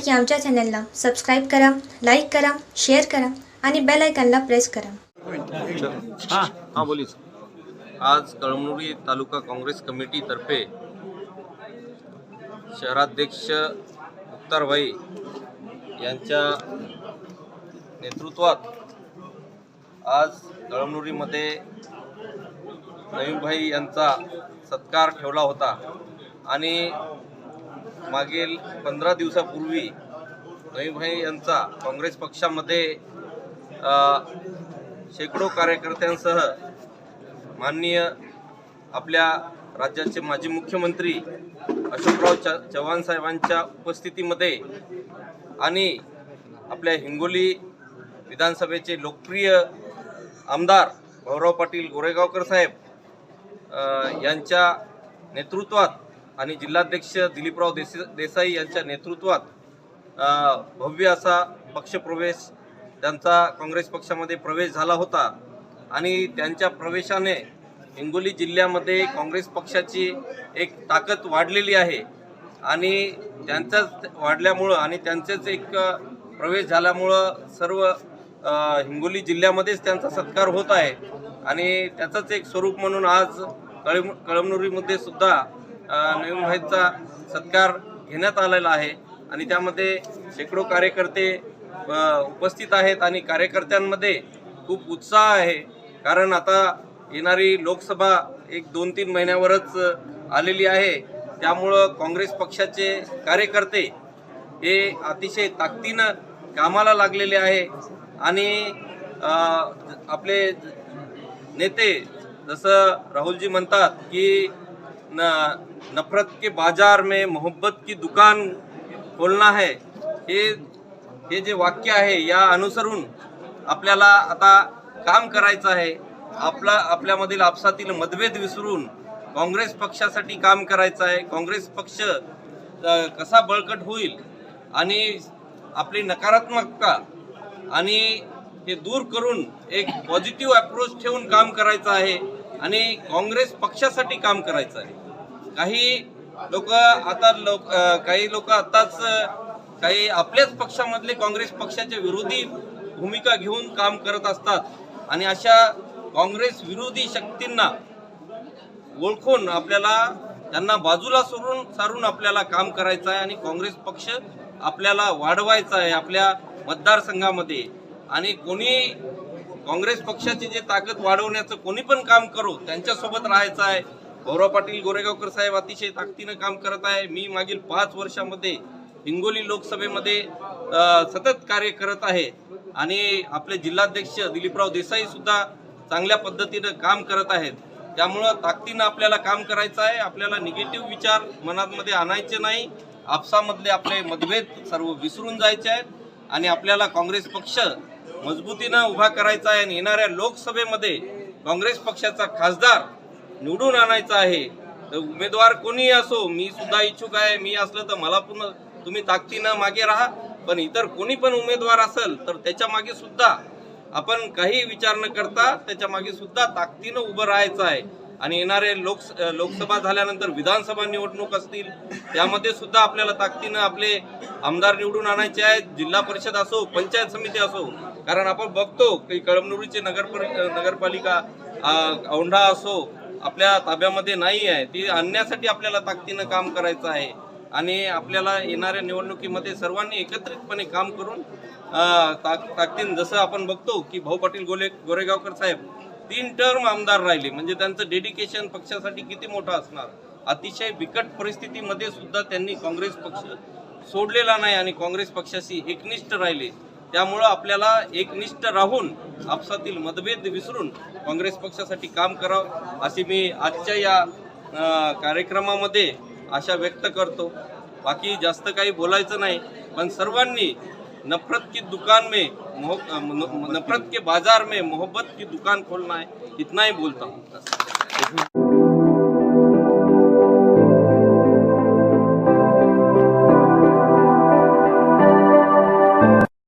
अपडेटसाठी आमच्या चॅनलला सबस्क्राईब करा, लाईक करा, शेअर करा आणि बेल आयकॉनला प्रेस करा. हां बोलीस. आज कळमनुरी तालुका काँग्रेस कमिटीतर्फे शहराध्यक्ष मुक्तारभाई यांच्या नेतृत्वात आज कळमनुरीमध्ये नवीनभाई यांचा सत्कार ठेवला होता आणि मागील 15 दिवसापूर्वी नवीनभाई यांचा काँग्रेस पक्षामध्ये शेकडो कार्यकर्त्यांसह माननीय आपल्या राज्याचे माजी मुख्यमंत्री अशोकराव चव्हाण साहेबांच्या उपस्थितीमध्ये आणि आपल्या हिंगोली विधानसभेचे लोकप्रिय आमदार भाऊराव पाटील गोरेगावकर साहेब यांच्या नेतृत्वात आणि जिल्हाध्यक्ष दिलीपराव देसाई यांच्या नेतृत्वात भव्य असा पक्षप्रवेश त्यांचा काँग्रेस पक्षामध्ये प्रवेश झाला होता आणि त्यांच्या प्रवेशाने हिंगोली जिल्ह्यामध्ये काँग्रेस पक्षाची एक ताकद वाढलेली आहे आणि त्यांचाच वाढल्यामुळं आणि त्यांचेच एक प्रवेश झाल्यामुळं सर्व हिंगोली जिल्ह्यामध्येच त्यांचा सत्कार होत आहे आणि त्याचंच एक स्वरूप म्हणून आज कळमनुरीमध्ये सुद्धा नवीनभाईंचा सत्कार घेण्यात आलेला आहे आणि त्यामध्ये शेकडो कार्यकर्ते उपस्थित आहेत आणि कार्यकर्त्यांमध्ये खूप उत्साह आहे. कारण आता येणारी लोकसभा एक 2-3 महिन्यावरच आलेली आहे. त्यामुळं काँग्रेस पक्षाचे कार्यकर्ते हे अतिशय ताकदीनं कामाला लागलेले आहे आणि आपले नेते जसं राहुलजी म्हणतात की नफरत के बाजार में मोहब्बत की दुकान खोलना है, हे जे वाक्य आहे या अनुसरून आपल्याला आता काम करायचं आहे. आपल्यामधील आपसातील मतभेद विसरून काँग्रेस पक्षासाठी काम करायचं आहे. काँग्रेस पक्ष कसा बळकट होईल आणि आपली नकारात्मकता आणि हे दूर करून एक पॉझिटिव्ह अप्रोच ठेवून काम करायचं आहे आणि काँग्रेस पक्षासाठी काम करायचं आहे. काही लोक आताच काही आपल्याच पक्षामधले काँग्रेस पक्षाच्या विरोधी भूमिका घेऊन काम करत असतात आणि अशा काँग्रेस विरोधी शक्तींना ओळखून आपल्याला त्यांना बाजूला सारून आपल्याला काम करायचं आहे आणि काँग्रेस पक्ष आपल्याला वाढवायचा आहे आपल्या मतदारसंघामध्ये. आणि कोणी काँग्रेस पक्षाची जे ताकद वाढवण्याचं कोणी पण काम करो त्यांच्यासोबत राहायचं आहे. भाऊराव पाटील गोरेगावकर साहेब अतिशय ताकदीनं काम करत आहे. मी मागील 5 वर्षामध्ये हिंगोली लोकसभेमध्ये सतत कार्य करत आहे आणि आपले जिल्हाध्यक्ष दिलीपराव देसाई सुद्धा चांगल्या पद्धतीनं काम करत आहेत. त्यामुळं ताकदीनं आपल्याला काम करायचं आहे. आपल्याला निगेटिव्ह विचार मनामध्ये आणायचे नाही. आपसामधले आपले मतभेद सर्व विसरून जायचे आहेत आणि आपल्याला काँग्रेस पक्ष मजबूतीनं उभा करायचा आहे आणि येणाऱ्या लोकसभेमध्ये काँग्रेस पक्षाचा खासदार निवडून आणायचा आहे. तर उमेदवार कोणीही असो, मी सुद्धा इच्छुक आहे. मी असलं तर मला पुन्हा तुम्ही ताकदीनं मागे राहा, पण इतर कोणी पण उमेदवार असेल तर त्याच्या मागे सुद्धा आपण काही विचार न करता त्याच्या मागे सुद्धा ताकदीनं उभं राहायचं आहे. आणि येणारे लोकसभा झाल्यानंतर विधानसभा निवडणूक असतील त्यामध्ये सुद्धा आपल्याला ताकदीनं आपले आमदार निवडून आणायचे आहेत. जिल्हा परिषद असो, पंचायत समिती असो, कारण आपण बघतो की कळमनुरीचे नगरपालिका औंढा असो आपल्या ताब्यामध्ये नाही आहे. ती आणण्यासाठी आपल्याला ताकदीनं काम करायचं आहे आणि आपल्याला येणाऱ्या निवडणुकीमध्ये सर्वांनी एकत्रितपणे काम करून ताकदीनं, जसं आपण बघतो की भाऊ पाटील गोरेगावकर साहेब 3 टर्म आमदार राहिले म्हणजे त्यांचं डेडिकेशन पक्षासाठी किती मोठं असणार. अतिशय बिकट परिस्थितीमध्ये सुद्धा त्यांनी काँग्रेस पक्ष सोडलेला नाही आणि काँग्रेस पक्षाशी एकनिष्ठ राहिले. त्यामुळं आपल्याला एकनिष्ठ राहून आपसातील मतभेद विसरून काँग्रेस पक्षासाठी काम करावं अशी मी आजच्या या कार्यक्रमामध्ये आशा व्यक्त करतो. बाकी जास्त काही बोलायचं नाही, पण सर्वांनी नफरत के बाजार में मोहब्बत की दुकान खोलना है, इतना ही बोलता हूँ.